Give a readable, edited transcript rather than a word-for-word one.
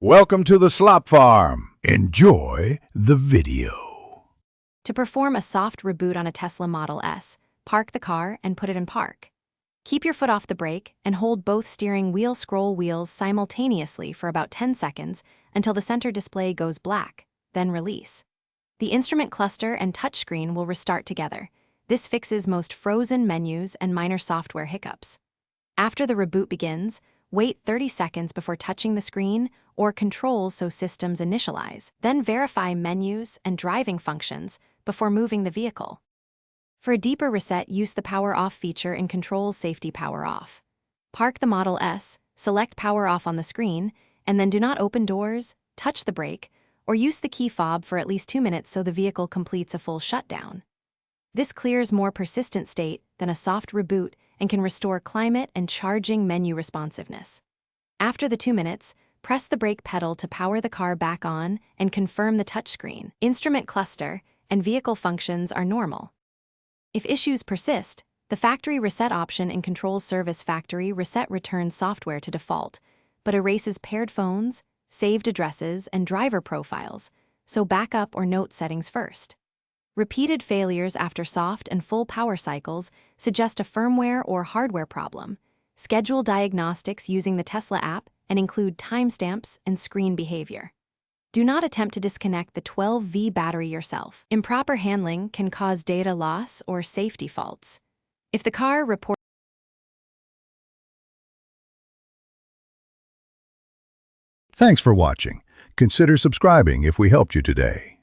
Welcome to the Slop Farm. Enjoy the video. To perform a soft reboot on a Tesla Model S, park the car and put it in park. Keep your foot off the brake and hold both steering wheel scroll wheels simultaneously for about 10 seconds until the center display goes black, then release. The instrument cluster and touchscreen will restart together. This fixes most frozen menus and minor software hiccups. After the reboot begins, wait 30 seconds before touching the screen or controls so systems initialize. Then verify menus and driving functions before moving the vehicle. For a deeper reset, use the Power Off feature in Controls Safety Power Off. Park the Model S, select Power Off on the screen, and then do not open doors, touch the brake, or use the key fob for at least 2 minutes so the vehicle completes a full shutdown. This clears more persistent state than a soft reboot and can restore climate and charging menu responsiveness. After the 2 minutes, press the brake pedal to power the car back on and confirm the touchscreen. Instrument cluster and vehicle functions are normal. If issues persist, the factory reset option in Control Service Factory Reset returns software to default, but erases paired phones, saved addresses, and driver profiles, so backup or note settings first. Repeated failures after soft and full power cycles suggest a firmware or hardware problem. Schedule diagnostics using the Tesla app and include timestamps and screen behavior. Do not attempt to disconnect the 12V battery yourself. Improper handling can cause data loss or safety faults. If the car reports Thanks for watching. Consider subscribing if we helped you today.